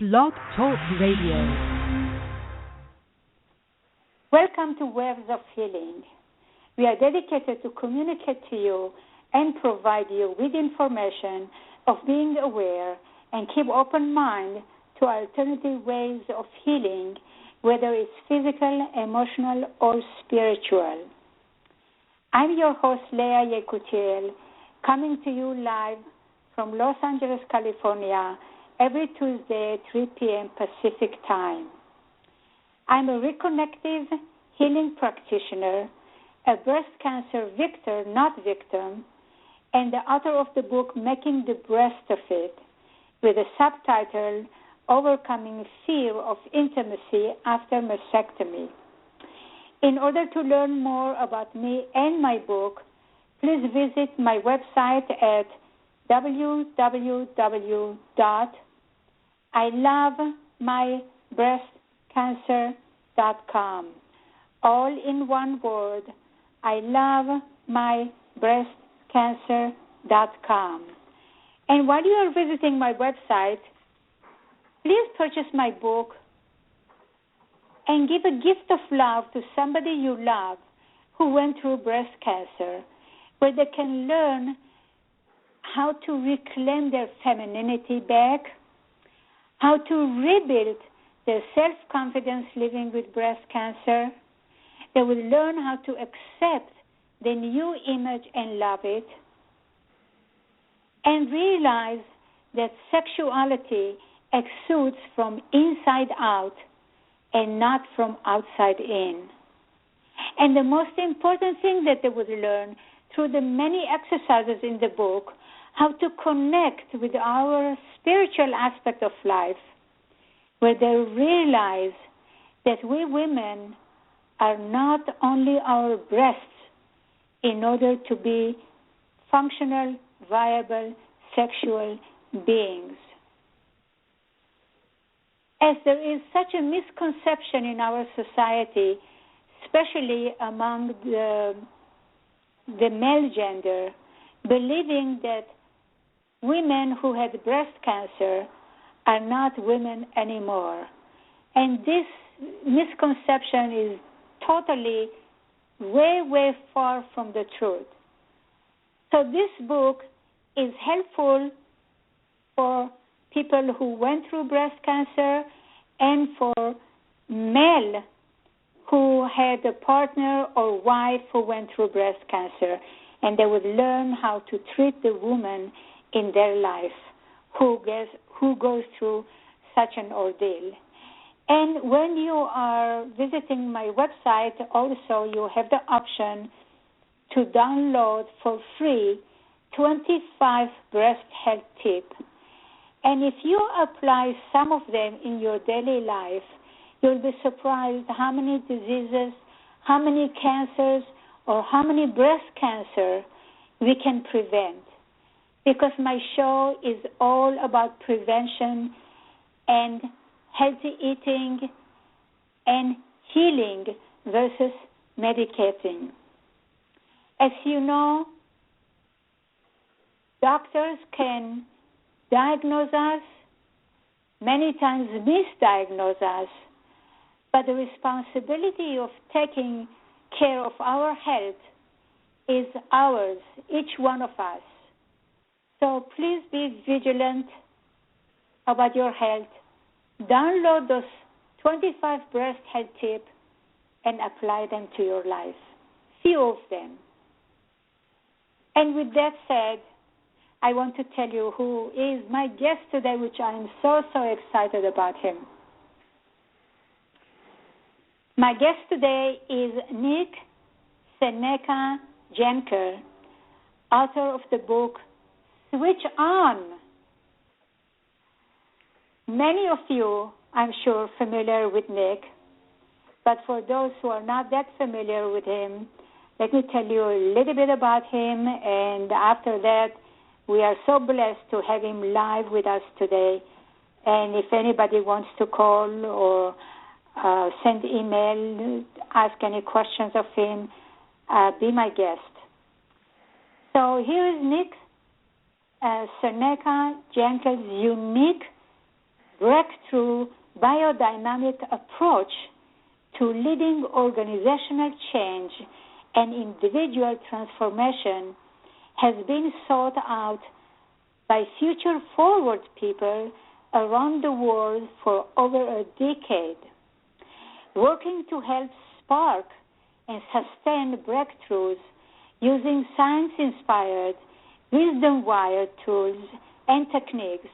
Blog Talk Radio. Welcome to Waves of Healing. We are dedicated to communicate to you and provide you with information of being aware and keep open mind to alternative ways of healing, whether it's physical, emotional, or spiritual. I'm your host, Leah Yekutiel, coming to you live from Los Angeles, California, every Tuesday at 3 p.m. Pacific Time. I'm a reconnective healing practitioner, a breast cancer victor, not victim, and the author of the book Making the Breast of It, with a subtitle, Overcoming Fear of Intimacy After Mastectomy. In order to learn more about me and my book, please visit my website at www.ilovemybreastcancer.com. All in one word, ilovemybreastcancer.com. And while you are visiting my website, please purchase my book and give a gift of love to somebody you love who went through breast cancer, where they can learn how to reclaim their femininity back, how to rebuild their self-confidence living with breast cancer. They will learn how to accept the new image and love it, and realize that sexuality exudes from inside out and not from outside in. And the most important thing that they would learn through the many exercises in the book, how to connect with our spiritual aspect of life, where they realize that we women are not only our breasts in order to be functional, viable, sexual beings. As there is such a misconception in our society, especially among the male gender, believing that women who had breast cancer are not women anymore. And this misconception is totally way, way far from the truth. So this book is helpful for people who went through breast cancer and for male who had a partner or wife who went through breast cancer, and they would learn how to treat the woman in their life who goes through such an ordeal. And when you are visiting my website, also you have the option to download for free 25 breast health tips. And if you apply some of them in your daily life, you'll be surprised how many diseases, how many cancers, or how many breast cancer we can prevent. Because my show is all about prevention and healthy eating and healing versus medicating. As you know, doctors can diagnose us, many times misdiagnose us, but the responsibility of taking care of our health is ours, each one of us. So please be vigilant about your health. Download those 25 breast health tips and apply them to your life. Few of them. And with that said, I want to tell you who is my guest today, which I'm so excited about him. My guest today is Nick Seneca Jankel, author of the book Switch On. Many of you, I'm sure, familiar with Nick, but for those who are not that familiar with him, let me tell you a little bit about him, and after that, we are so blessed to have him live with us today. And if anybody wants to call or send email, ask any questions of him, be my guest. So here is Nick Seneca Jankel's unique breakthrough biodynamic approach to leading organizational change and individual transformation has been sought out by future-forward people around the world for over a decade, working to help spark and sustain breakthroughs using science-inspired, wisdom-wired tools and techniques.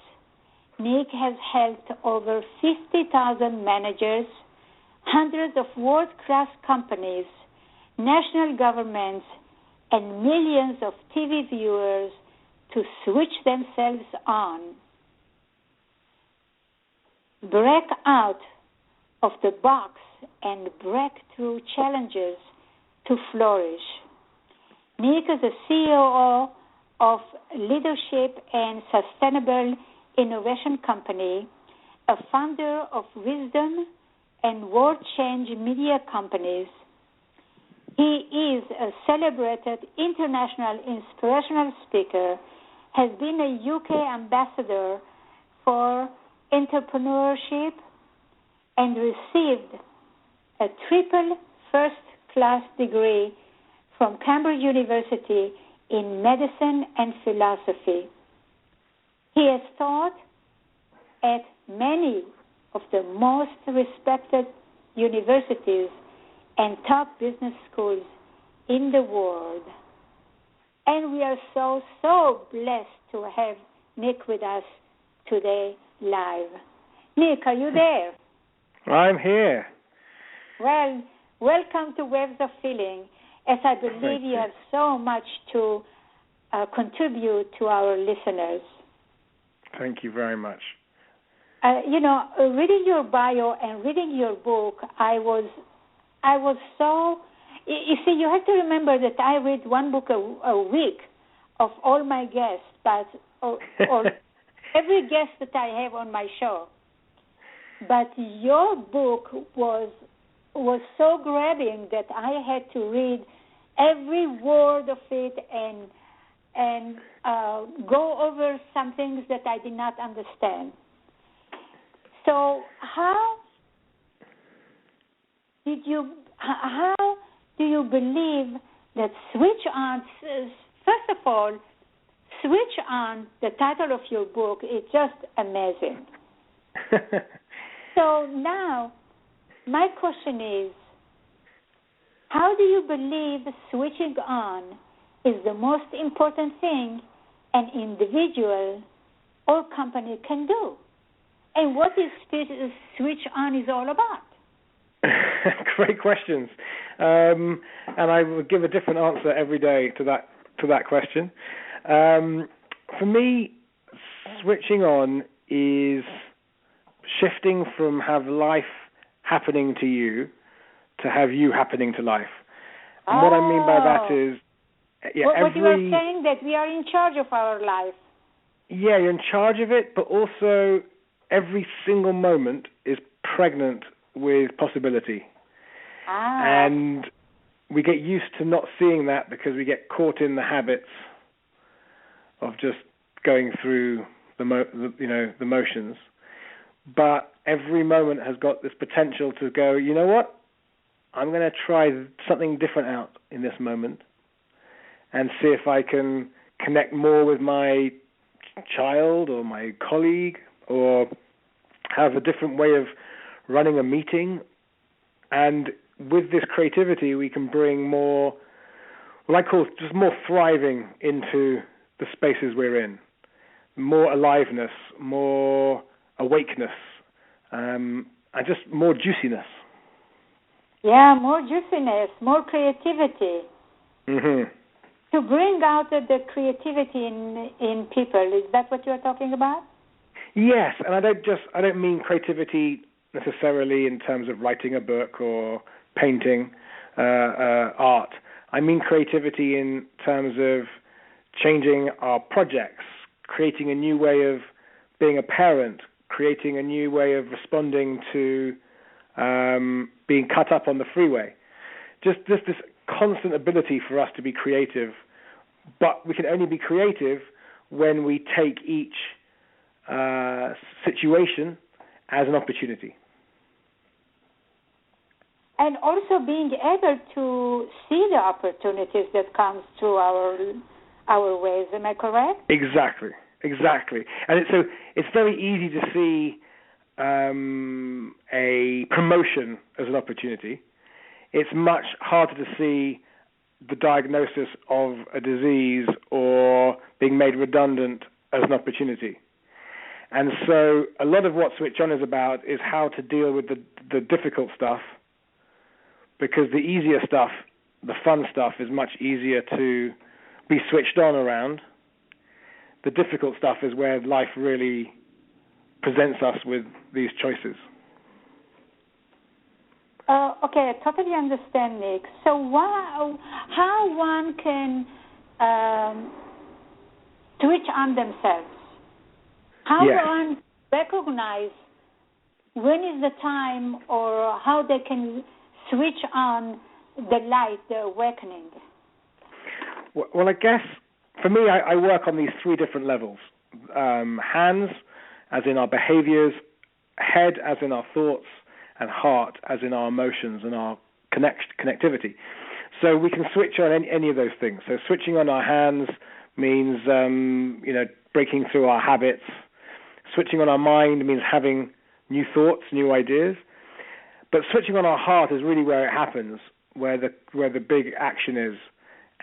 Nick has helped over 50,000 managers, hundreds of world-class companies, national governments, and millions of TV viewers to switch themselves on, break out of the box, and break through challenges to flourish. Nick is the CEO of Leadership and Sustainable Innovation Company, a founder of Wisdom and World Change Media Companies. He is a celebrated international inspirational speaker, has been a UK ambassador for entrepreneurship, and received a triple first-class degree from Cambridge University in medicine and philosophy. He has taught at many of the most respected universities and top business schools in the world. And we are so blessed to have Nick with us today live. Nick, are you there? I'm here. Well, welcome to Waves of Feeling, as I believe you have so much to contribute to our listeners. Thank you very much. Reading your bio and reading your book, I was so... You see, you have to remember that I read one book a week of all my guests, or every guest that I have on my show. But your book was so grabbing that I had to read every word of it and go over some things that I did not understand. So how do you believe that switch on? First of all, switch on. The title of your book is just amazing. So now, my question is, how do you believe switching on is the most important thing an individual or company can do? And what is switch on is all about? Great questions. And I will give a different answer every day to that question. For me, switching on is shifting from have life happening to you to have you happening to life. And what I mean by that is... you are saying that we are in charge of our life. Yeah, you're in charge of it, but also every single moment is pregnant with possibility. And we get used to not seeing that because we get caught in the habits of just going through the motions. But every moment has got this potential to go, you know what? I'm going to try something different out in this moment and see if I can connect more with my child or my colleague or have a different way of running a meeting. And with this creativity, we can bring more, what I call just more thriving into the spaces we're in, more aliveness, more awakeness, and just more juiciness. Yeah, more juiciness, more creativity. Mm-hmm. To bring out the creativity in people. Is that what you're talking about? Yes, and I don't mean creativity necessarily in terms of writing a book or painting art. I mean creativity in terms of changing our projects, creating a new way of being a parent, creating a new way of responding to being cut up on the freeway. Just this constant ability for us to be creative, but we can only be creative when we take each situation as an opportunity. And also being able to see the opportunities that comes through our ways. Am I correct? Exactly. And so it's very easy to see a promotion as an opportunity. It's much harder to see the diagnosis of a disease or being made redundant as an opportunity. And so a lot of what Switch On is about is how to deal with the difficult stuff, because the easier stuff, the fun stuff, is much easier to be switched on around. The difficult stuff is where life really presents us with these choices. Okay, I totally understand, Nick. So how one can switch on themselves? How one recognize when is the time, or how they can switch on the light, the awakening? Well, I guess for me, I work on these three different levels. Hands, as in our behaviors, head, as in our thoughts, and heart, as in our emotions and our connectivity. So we can switch on any of those things. So switching on our hands means, breaking through our habits. Switching on our mind means having new thoughts, new ideas. But switching on our heart is really where it happens, where the big action is.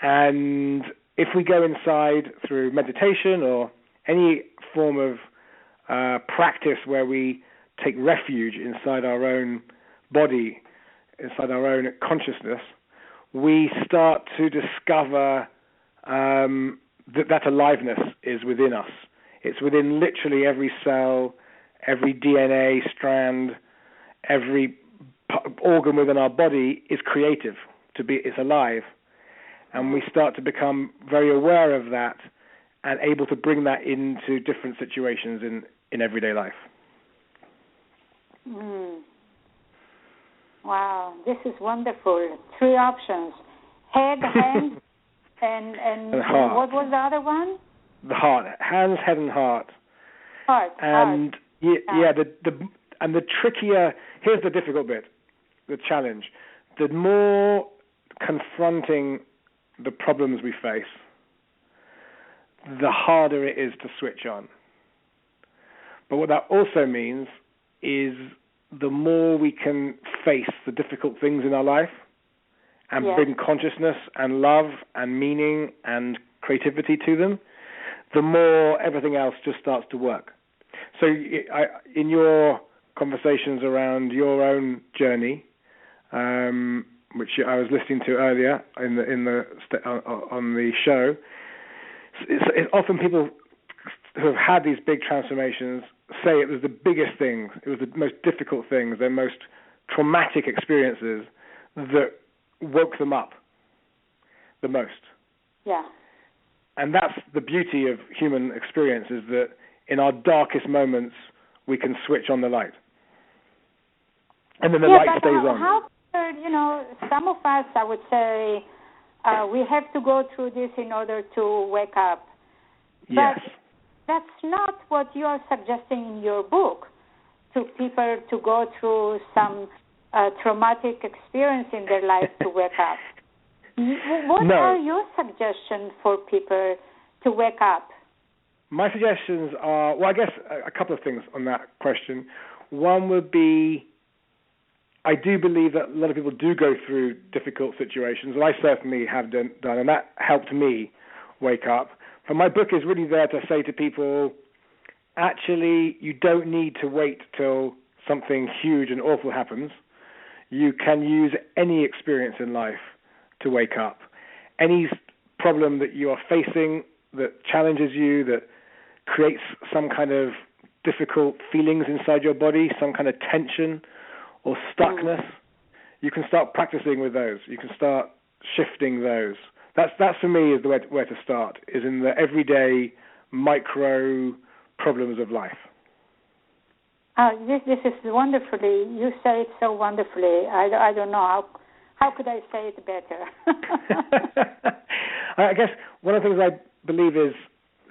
And if we go inside through meditation or any form of practice where we take refuge inside our own body, inside our own consciousness, we start to discover that aliveness is within us. It's within literally every cell, every DNA strand, every organ within our body is creative, is alive. And we start to become very aware of that and able to bring that into different situations in everyday life. Wow, this is wonderful. 3 options: head, hand, and heart. What was the other one? The heart, hands, head, and heart. Heart. And the trickier. Here's the difficult bit, the challenge. The more confronting the problems we face, the harder it is to switch on. But what that also means is the more we can face the difficult things in our life and bring consciousness and love and meaning and creativity to them, the more everything else just starts to work. So in your conversations around your own journey, which I was listening to earlier on the show, it's often people who have had these big transformations say it was the biggest thing, it was the most difficult things, their most traumatic experiences that woke them up the most. Yeah. And that's the beauty of human experience, is that in our darkest moments, we can switch on the light. And then the light stays on. How, some of us, I would say, we have to go through this in order to wake up. Yes. But that's not what you are suggesting in your book, to people to go through some traumatic experience in their life to wake up. What are your suggestions for people to wake up? My suggestions are, well, I guess a couple of things on that question. One would be, I do believe that a lot of people do go through difficult situations, and I certainly have done, and that helped me wake up. But my book is really there to say to people, actually, you don't need to wait till something huge and awful happens. You can use any experience in life to wake up. Any problem that you are facing that challenges you, that creates some kind of difficult feelings inside your body, some kind of tension or stuckness, you can start practicing with those. You can start shifting those. That's for me is the where to start, is in the everyday micro problems of life. This is wonderfully, you say it so wonderfully. I don't know, how could I say it better? I guess one of the things I believe is,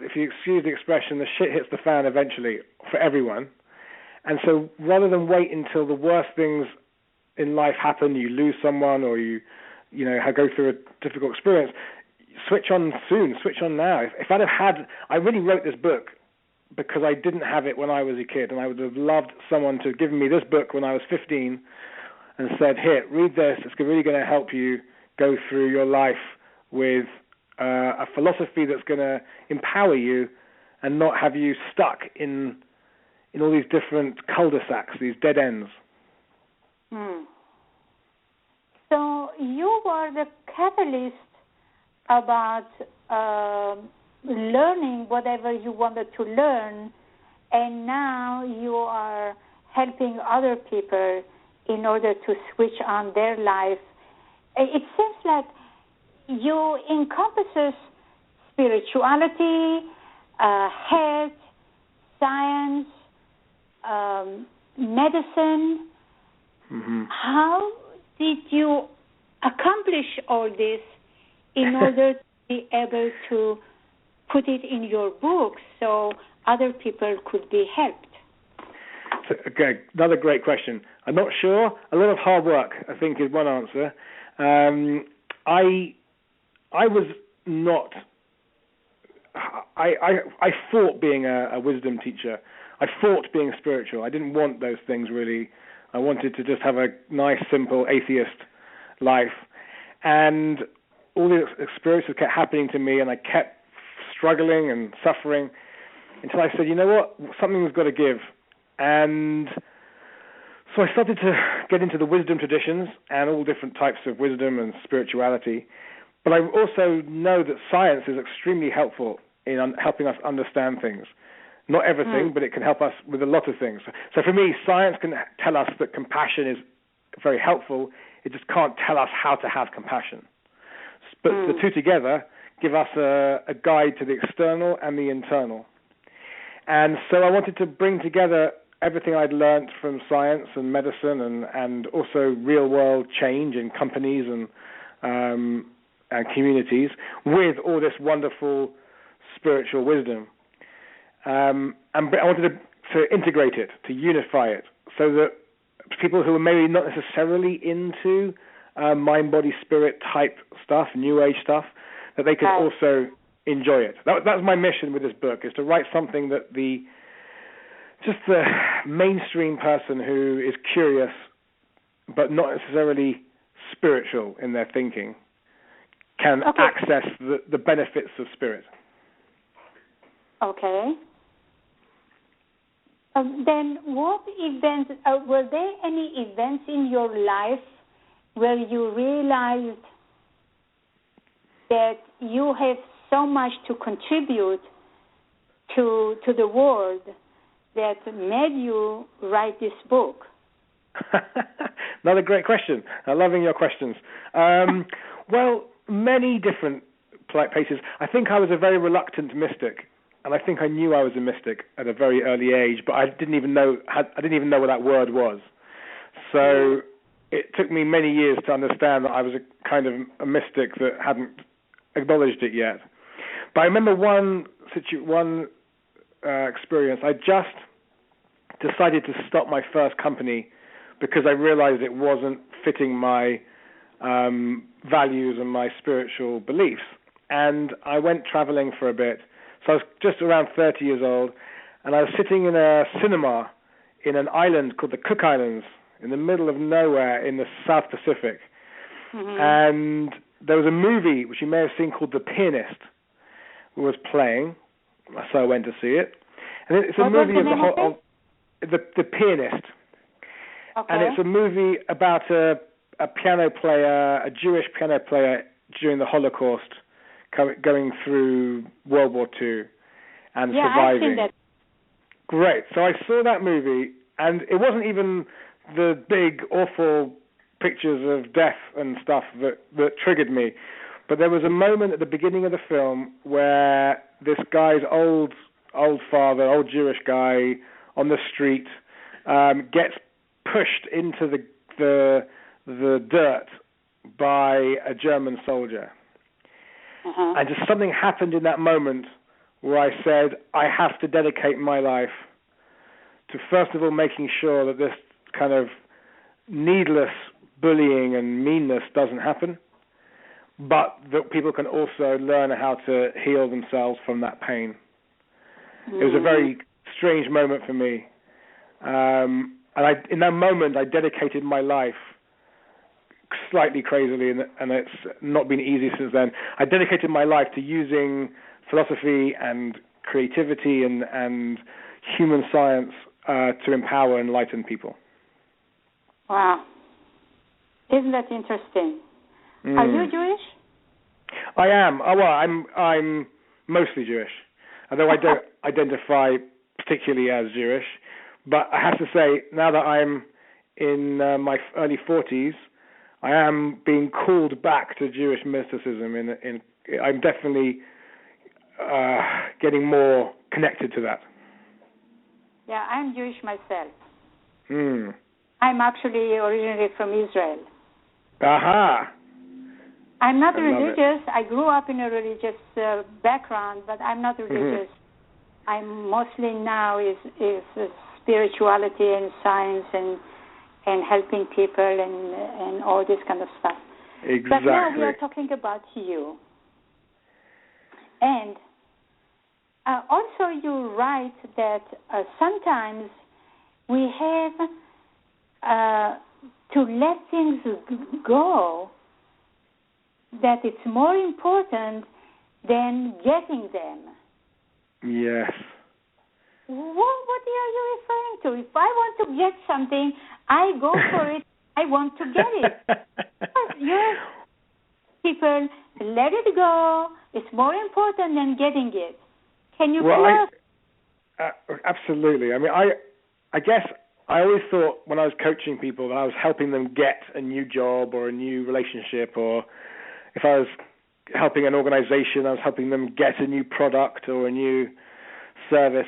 if you excuse the expression, the shit hits the fan eventually for everyone. And so rather than wait until the worst things in life happen, you lose someone or you go through a difficult experience, switch on soon, switch on now. If I'd have had, I really wrote this book because I didn't have it when I was a kid, and I would have loved someone to have given me this book when I was 15 and said, here, read this, it's really going to help you go through your life with a philosophy that's going to empower you and not have you stuck in all these different cul-de-sacs, these dead ends. So you were the catalyst about learning whatever you wanted to learn, and now you are helping other people in order to switch on their life. It seems like you encompasses spirituality, health, science, medicine. Mm-hmm. How did you accomplish all this in order to be able to put it in your books so other people could be helped? Okay, another great question. I'm not sure. A lot of hard work, I think, is one answer. I was not. I fought being a wisdom teacher. I fought being spiritual. I didn't want those things really. I wanted to just have a nice, simple atheist life. And all the experiences kept happening to me, and I kept struggling and suffering until I said, you know what, something's got to give. And so I started to get into the wisdom traditions and all different types of wisdom and spirituality. But I also know that science is extremely helpful in helping us understand things. Not everything, but it can help us with a lot of things. So for me, science can tell us that compassion is very helpful. It just can't tell us how to have compassion. But the two together give us a guide to the external and the internal. And so I wanted to bring together everything I'd learned from science and medicine and also real-world change in companies and communities with all this wonderful spiritual wisdom. And I wanted to integrate it, to unify it, so that people who are maybe not necessarily into mind-body-spirit type stuff, New Age stuff, that they could also enjoy it. That's my mission with this book, is to write something that the mainstream person who is curious but not necessarily spiritual in their thinking can access the benefits of spirit. Okay. Then what events, were there any events in your life where you realized that you have so much to contribute to the world that made you write this book? Another great question. I'm loving your questions. Well, many different places. I think I was a very reluctant mystic, and I think I knew I was a mystic at a very early age, but I didn't even know what that word was. So it took me many years to understand that I was a kind of a mystic that hadn't acknowledged it yet. But I remember one experience. I just decided to stop my first company because I realized it wasn't fitting my values and my spiritual beliefs. And I went traveling for a bit. So I was just around 30 years old, and I was sitting in a cinema in an island called the Cook Islands in the middle of nowhere in the South Pacific. And there was a movie, which you may have seen, called The Pianist, was playing, so I went to see it. And it's a movie of the Pianist. Okay. And it's a movie about a piano player, a Jewish piano player during the Holocaust, going through World War II and surviving. I've seen that. Great. So I saw that movie, and it wasn't even the big, awful pictures of death and stuff that triggered me. But there was a moment at the beginning of the film where this guy's old father, old Jewish guy on the street, gets pushed into the dirt by a German soldier. And just something happened in that moment where I said, I have to dedicate my life to first of all making sure that this kind of needless bullying and meanness doesn't happen, but that people can also learn how to heal themselves from that pain. It was a very strange moment for me. And in that moment, I dedicated my life slightly crazily, and it's not been easy since then. I dedicated my life to using philosophy and creativity and human science to empower and enlighten people. Wow. Isn't that interesting? Are you Jewish? I am. Oh, well, I'm mostly Jewish, although I don't identify particularly as Jewish. But I have to say, now that I'm in my early 40s, I am being called back to Jewish mysticism. I'm definitely getting more connected to that. Yeah, I'm Jewish myself. I'm actually originally from Israel. Aha! I'm not religious. I grew up in a religious background, but I'm not religious. I'm mostly now is spirituality and science and helping people and all this kind of stuff. Exactly. But now we are talking about you. And also you write that sometimes we have to let things go, that it's more important than getting them. Yes. What are you referring to? If I want to get something, I go for it. I want to get it. People, let it go. It's more important than getting it. Can you absolutely. I mean, I guess I always thought when I was coaching people that I was helping them get a new job or a new relationship, or if I was helping an organization, I was helping them get a new product or a new service.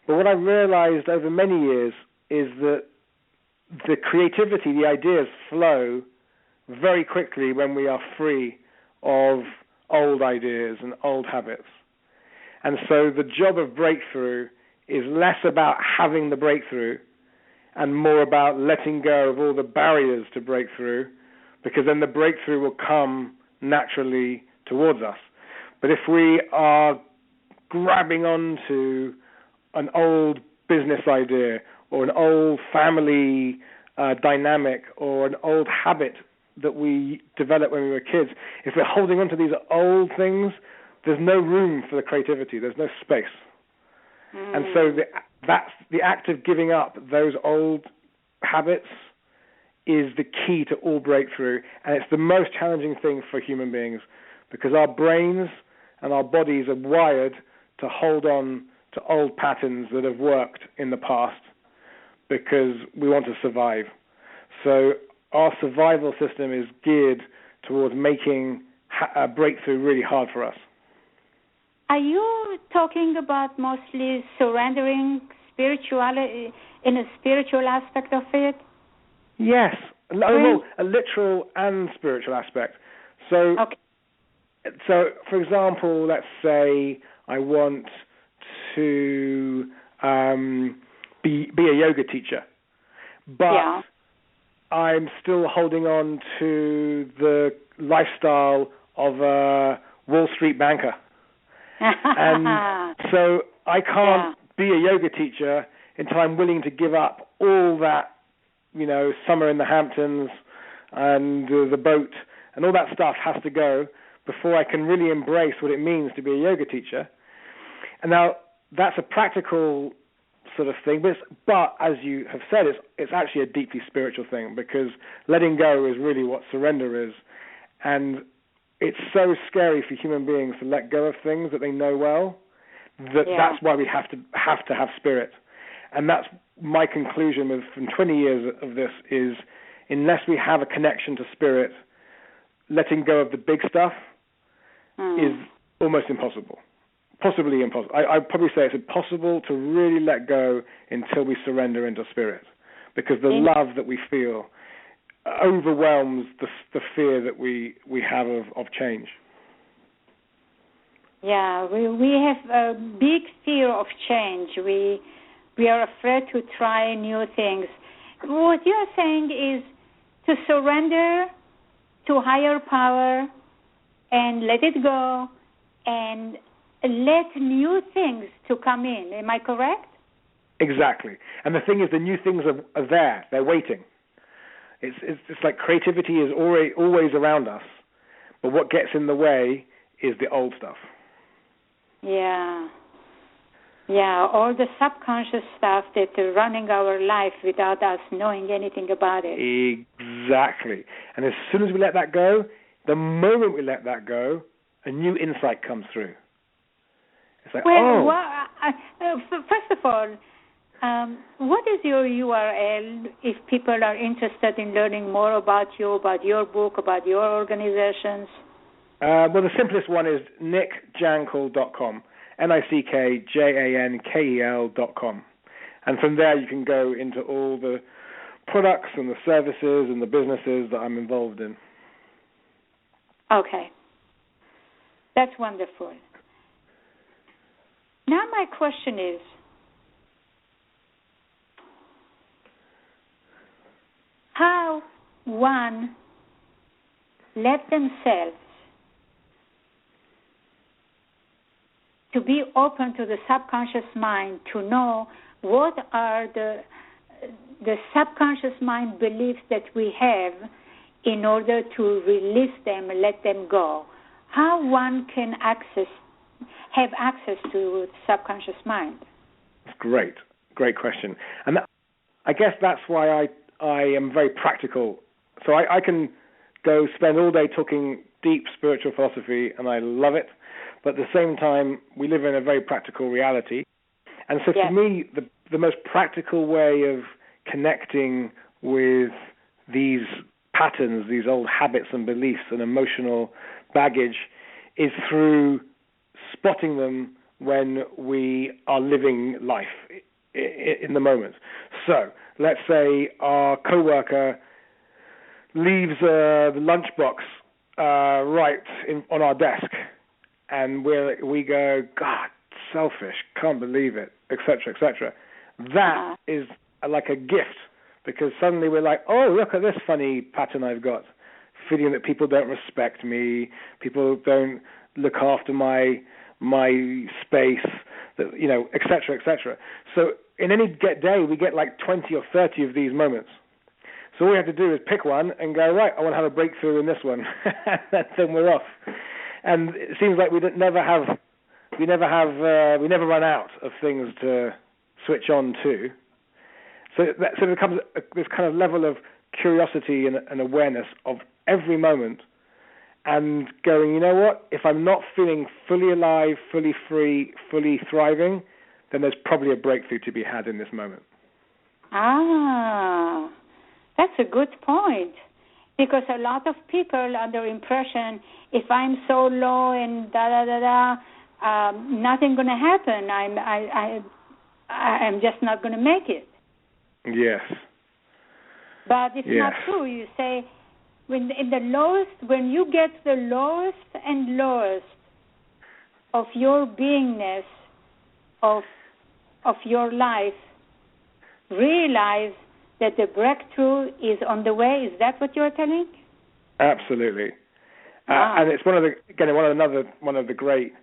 But what I realized over many years is that the creativity, the ideas flow very quickly when we are free of old ideas and old habits. And so the job of breakthrough is less about having the breakthrough and more about letting go of all the barriers to breakthrough, because then the breakthrough will come naturally towards us. But if we are grabbing onto an old business idea or an old family dynamic or an old habit that we developed when we were kids, if we're holding on to these old things, there's no room for the creativity. There's no space. And so that's the act of giving up those old habits is the key to all breakthrough. And it's the most challenging thing for human beings, because our brains and our bodies are wired to hold on to old patterns that have worked in the past because we want to survive. So our survival system is geared towards making a breakthrough really hard for us. Are you talking about mostly surrendering spirituality in a spiritual aspect of it? Yes, a literal and spiritual aspect. So, for example, let's say I want to be a yoga teacher, but I'm still holding on to the lifestyle of a Wall Street banker. And so I can't be a yoga teacher until I'm willing to give up all that, summer in the Hamptons and the boat and all that stuff has to go before I can really embrace what it means to be a yoga teacher. And now that's a practical sort of thing, but as you have said, it's actually a deeply spiritual thing, because letting go is really what surrender is. And it's so scary for human beings to let go of things that they know well, that's why we have to have spirit. And that's my conclusion from 20 years of this is, unless we have a connection to spirit, letting go of the big stuff is almost impossible. Possibly impossible. I'd probably say it's impossible to really let go until we surrender into spirit, because the love that we feel overwhelms the fear that we have of change. Yeah, we have a big fear of change. We are afraid to try new things. What you're saying is to surrender to higher power and let it go and let new things to come in. Am I correct? Exactly. And the thing is, the new things are there. They're waiting. It's like creativity is always around us, but what gets in the way is the old stuff. Yeah. Yeah, all the subconscious stuff that's running our life without us knowing anything about it. Exactly. And as soon as we let that go, the moment we let that go, a new insight comes through. It's like, first of all, what is your URL if people are interested in learning more about you, about your book, about your organizations? Well, the simplest one is nickjankel.com, NickJankel.com. And from there you can go into all the products and the services and the businesses that I'm involved in. Okay. That's wonderful. Now my question is, how one let themselves to be open to the subconscious mind, to know what are the subconscious mind beliefs that we have in order to release them and let them go. How one can have access to subconscious mind? That's great. Great question. And I guess that's why I am very practical. So I can go spend all day talking deep spiritual philosophy, and I love it. But at the same time, we live in a very practical reality. And so for me, the most practical way of connecting with these patterns, these old habits and beliefs and emotional baggage is through spotting them when we are living life in the moment. So let's say our coworker leaves the lunchbox on our desk, and we go, God, selfish, can't believe it, etc., etc. That is like a gift, because suddenly we're like, oh, look at this funny pattern I've got, feeling that people don't respect me, people don't look after my space, etc., etc. So in any day, we get like 20 or 30 of these moments. So all we have to do is pick one and go, right, I want to have a breakthrough in this one. Then we're off. And it seems like we never run out of things to switch on to. So it becomes this kind of level of curiosity and awareness of every moment, and going, you know what? If I'm not feeling fully alive, fully free, fully thriving, then there's probably a breakthrough to be had in this moment. That's a good point. Because a lot of people are under impression, if I'm so low and nothing going to happen. I'm just not going to make it. Yes. But it's not true. You say, when you get the lowest and lowest of your beingness, of your life, realize that the breakthrough is on the way. Is that what you're telling? Absolutely. And it's one of the great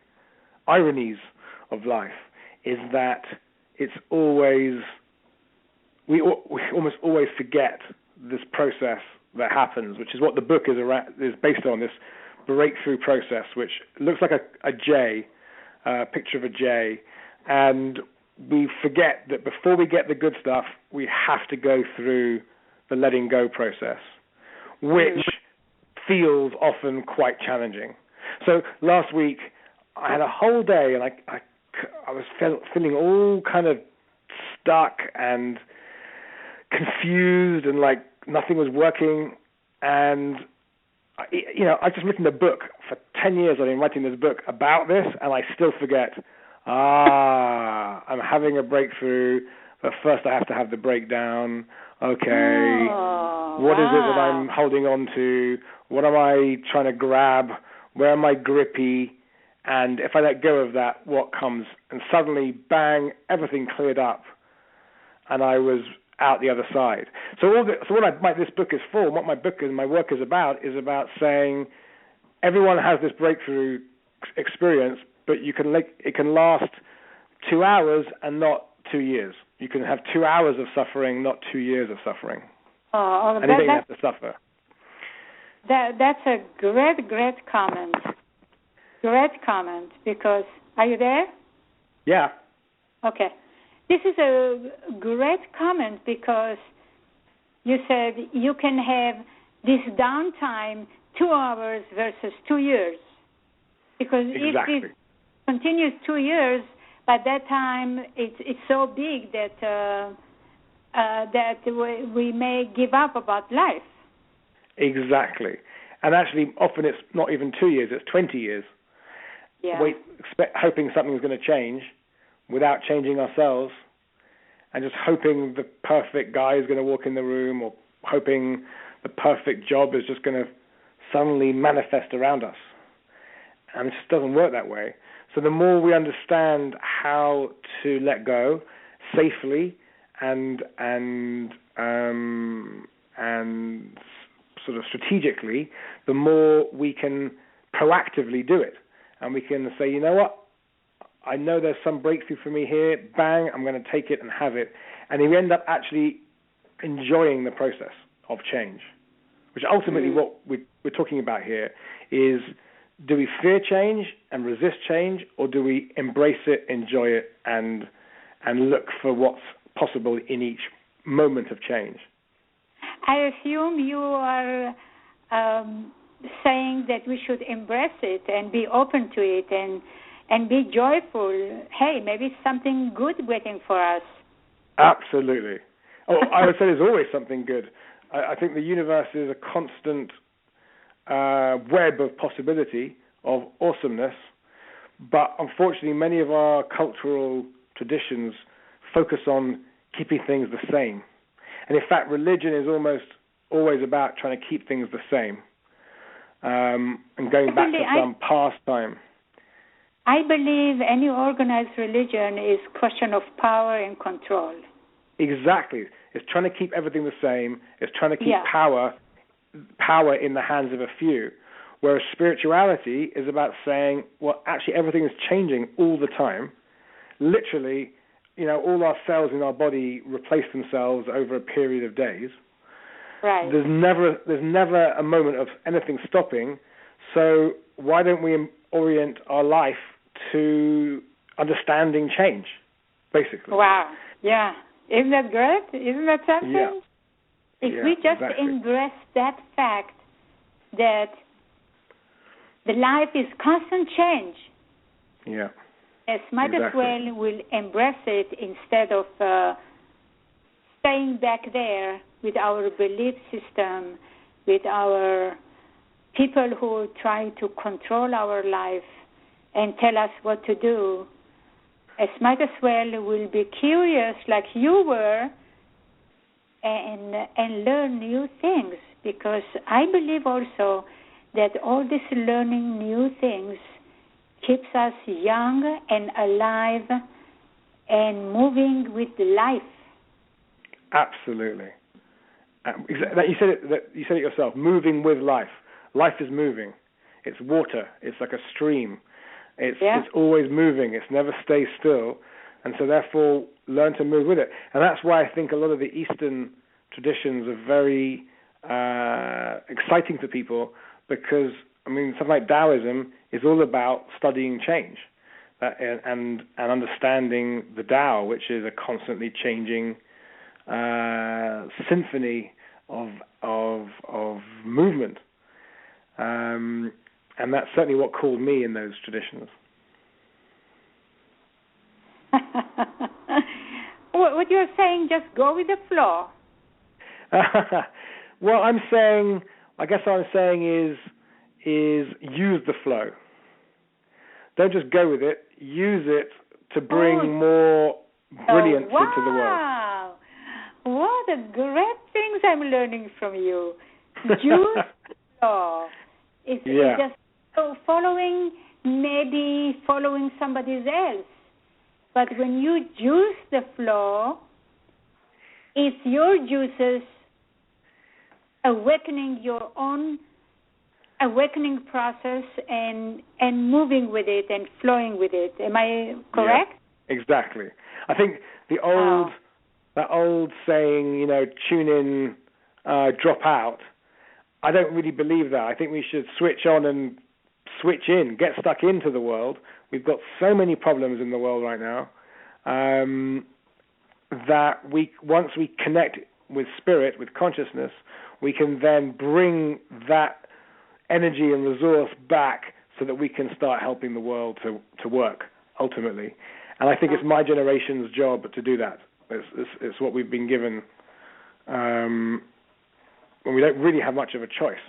ironies of life is that it's always we almost always forget this process that happens, which is what the book is based on, this breakthrough process, which looks like a J, a picture of a J, and we forget that before we get the good stuff, we have to go through the letting go process, which feels often quite challenging. So last week, I had a whole day, and I was feeling all kind of stuck and confused, and like nothing was working. And I've just written a book for 10 years. I've been writing this book about this, and I still forget. I'm having a breakthrough, but first I have to have the breakdown. Okay, what is it that I'm holding on to? What am I trying to grab? Where am I grippy? And if I let go of that, what comes? And suddenly, bang, everything cleared up. and I was out the other side. So this book is for, what my work is about saying everyone has this breakthrough experience, but it can last 2 hours and not 2 years. You can have 2 hours of suffering, not 2 years of suffering. Oh, and you don't have to suffer. That's a great comment. Great comment, because, are you there? Yeah. Okay. This is a great comment because you said you can have this downtime 2 hours versus 2 years. Because exactly. if it continues 2 years, by that time it's so big that we may give up about life. Exactly. And actually, often it's not even 2 years, it's 20 years. Yeah. Hoping something's going to change without changing ourselves, and just hoping the perfect guy is going to walk in the room, or hoping the perfect job is just going to suddenly manifest around us. And it just doesn't work that way. So the more we understand how to let go safely and sort of strategically, the more we can proactively do it. And we can say, you know what, I know there's some breakthrough for me here, bang, I'm going to take it and have it. And we end up actually enjoying the process of change, which ultimately what we're talking about here is, do we fear change and resist change, or do we embrace it, enjoy it, and look for what's possible in each moment of change? I assume you are saying that we should embrace it and be open to it and be joyful. Hey, maybe something good waiting for us. Absolutely. Oh, I would say there's always something good. I think the universe is a constant web of possibility, of awesomeness, but unfortunately many of our cultural traditions focus on keeping things the same. And in fact, religion is almost always about trying to keep things the same, and going back to some past time. I believe any organized religion is a question of power and control. Exactly. It's trying to keep everything the same. It's trying to keep power in the hands of a few. Whereas spirituality is about saying, well, actually everything is changing all the time. Literally, all our cells in our body replace themselves over a period of days. Right. There's never a moment of anything stopping. So why don't we orient our life to understanding change, basically? Wow. Yeah. Isn't that great? Isn't that something? Yeah. If we just embrace that fact that the life is constant change, might as well we'll embrace it instead of staying back there with our belief system, with our people who try to control our life and tell us what to do. As might as well we'll be curious like you were and learn new things, because I believe also that all this learning new things keeps us young and alive and moving with life. Absolutely. You said it yourself, moving with life. Life is moving. It's water. It's like a stream. It's always moving. It never stays still. And so therefore, learn to move with it. And that's why I think a lot of the Eastern traditions are very exciting to people, because, something like Taoism is all about studying change and understanding the Tao, which is a constantly changing symphony of movement. And that's certainly what called me in those traditions. What you're saying, just go with the flow. Well, I guess what I'm saying is use the flow. Don't just go with it. Use it to bring more brilliance into the world. Wow. What a great things I'm learning from you. Use the flow. It's just following somebody else. But when you use the flow, It's your juices awakening your own awakening process and moving with it and flowing with it. Am I correct? Yeah, exactly. I think that old saying, tune in, drop out, I don't really believe that. I think we should switch on and switch in, get stuck into the world. We've got so many problems in the world right now that once we connect with spirit, with consciousness, we can then bring that energy and resource back so that we can start helping the world to work, ultimately. And I think it's my generation's job to do that. It's what we've been given when we don't really have much of a choice.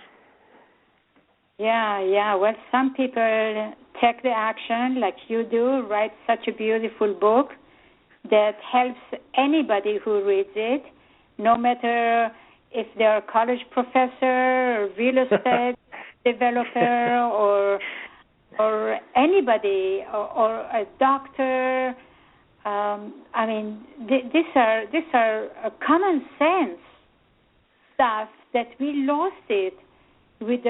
Yeah. Well, some people take the action like you do, write such a beautiful book that helps anybody who reads it, no matter if they're a college professor, or real estate developer, or anybody, or a doctor. These are common sense stuff that we lost it with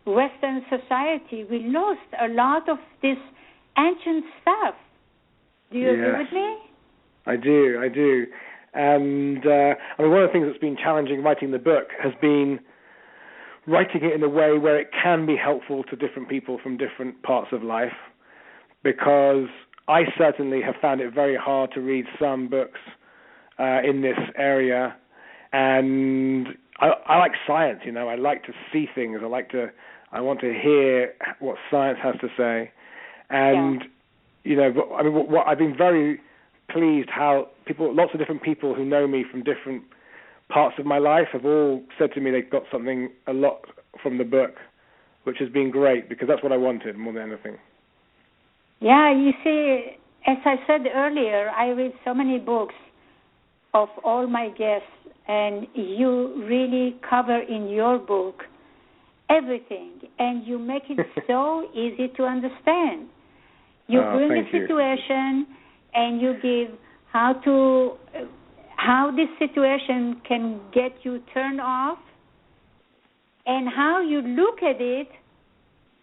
Western society. We lost a lot of this ancient stuff. Do you agree with me? I do. And one of the things that's been challenging writing the book has been writing it in a way where it can be helpful to different people from different parts of life, because I certainly have found it very hard to read some books in this area. And I like science, I like to see things. I want to hear what science has to say. And, I've been very pleased how lots of different people who know me from different parts of my life have all said to me they've got a lot from the book, which has been great, because that's what I wanted more than anything. Yeah, you see, as I said earlier, I read so many books of all my guests, and you really cover in your book everything, and you make it so easy to understand. You bring a situation, and you give how this situation can get you turned off, and how you look at it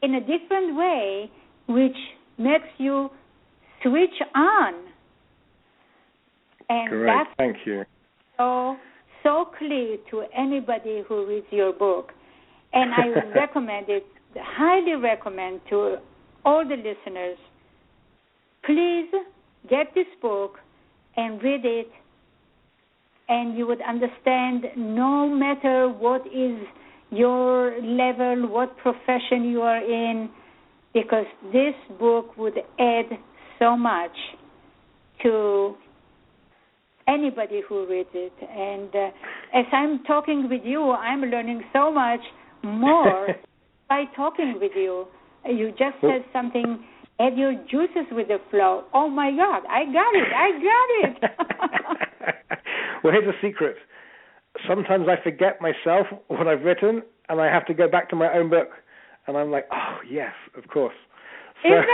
in a different way, which makes you switch on. And correct. that's Thank you. So clear to anybody who reads your book. And I recommend it, highly recommend to all the listeners, please get this book and read it, and you would understand, no matter what is your level, what profession you are in, because this book would add so much to anybody who reads it. And as I'm talking with you, I'm learning so much more by talking with you. You just said something, add your juices with the flow. Oh, my God, I got it. Well, here's a secret. Sometimes I forget myself what I've written, and I have to go back to my own book, and I'm like, oh, yes, of course. Isn't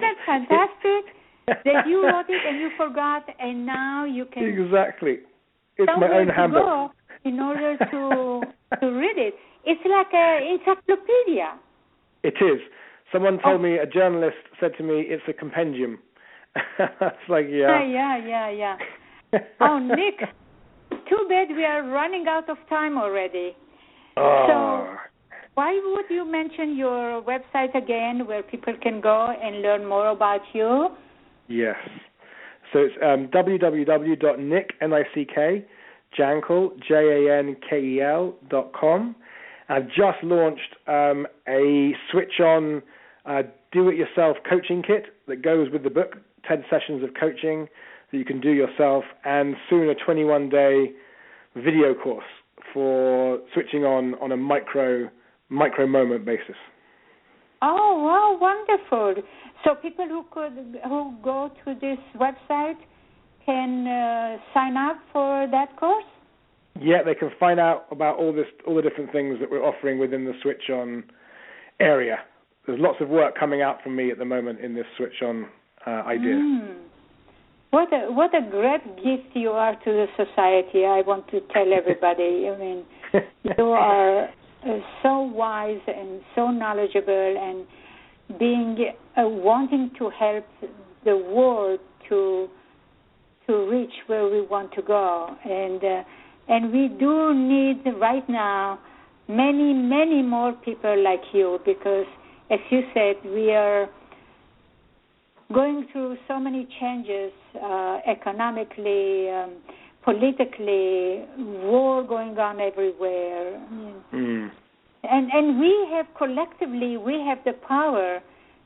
that fantastic that you wrote it and you forgot, and now you can... Exactly. It's my own handbook. Go in order to read it. It's like an encyclopedia. It is. Someone told me, a journalist said to me, it's a compendium. It's like, Yeah. Oh, Nick, too bad we are running out of time already. Oh. So why would you mention your website again, where people can go and learn more about you? Yes. So it's www.nick, Jankel, JANKEL.com. I've just launched a switch-on do-it-yourself coaching kit that goes with the book, 10 sessions of coaching that you can do yourself, and soon a 21-day video course for switching on a micro moment basis. Oh, wow, wonderful. So people who go to this website can sign up for that course? Yeah, they can find out about all the different things that we're offering within the switch-on area. There's lots of work coming out from me at the moment in this switch-on idea. What a great gift you are to the society. I want to tell everybody. I mean, you are so wise and so knowledgeable, and wanting to help the world to reach where we want to go. And we do need right now many, many more people like you, because, as you said, we are going through so many changes economically, politically, war going on everywhere. And we have collectively, we have the power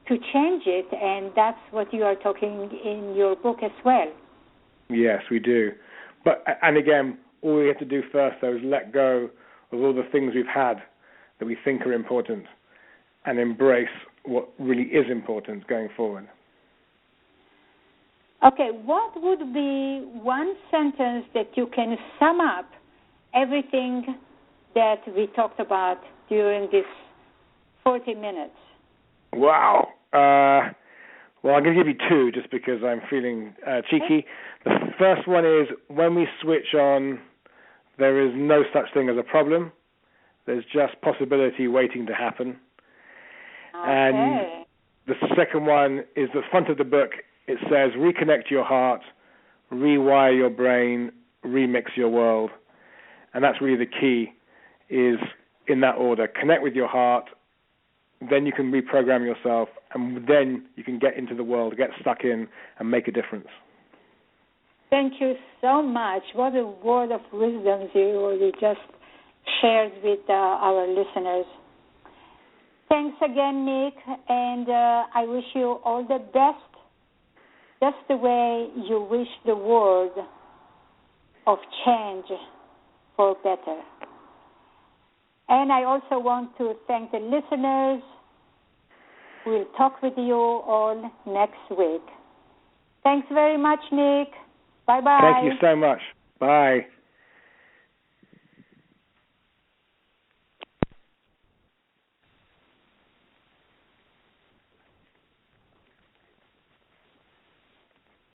to change it, and that's what you are talking in your book as well. Yes, we do. And again, all we have to do first, though, is let go of all the things we've had that we think are important and embrace what really is important going forward. Okay, what would be one sentence that you can sum up everything that we talked about during this 40 minutes? Wow. Well, I'm going to give you two just because I'm feeling cheeky. The first one is, when we switch on, there is no such thing as a problem. There's just possibility waiting to happen. Okay. And the second one is the front of the book. It says, reconnect your heart, rewire your brain, remix your world. And that's really the key, is in that order. Connect with your heart, then you can reprogram yourself, and then you can get into the world, get stuck in, and make a difference. Thank you so much. What a word of wisdom you just shared with our listeners. Thanks again, Nick, and I wish you all the best, just the way you wish the world of change for better. And I also want to thank the listeners. We'll talk with you all next week. Thanks very much, Nick. Bye-bye. Thank you so much. Bye.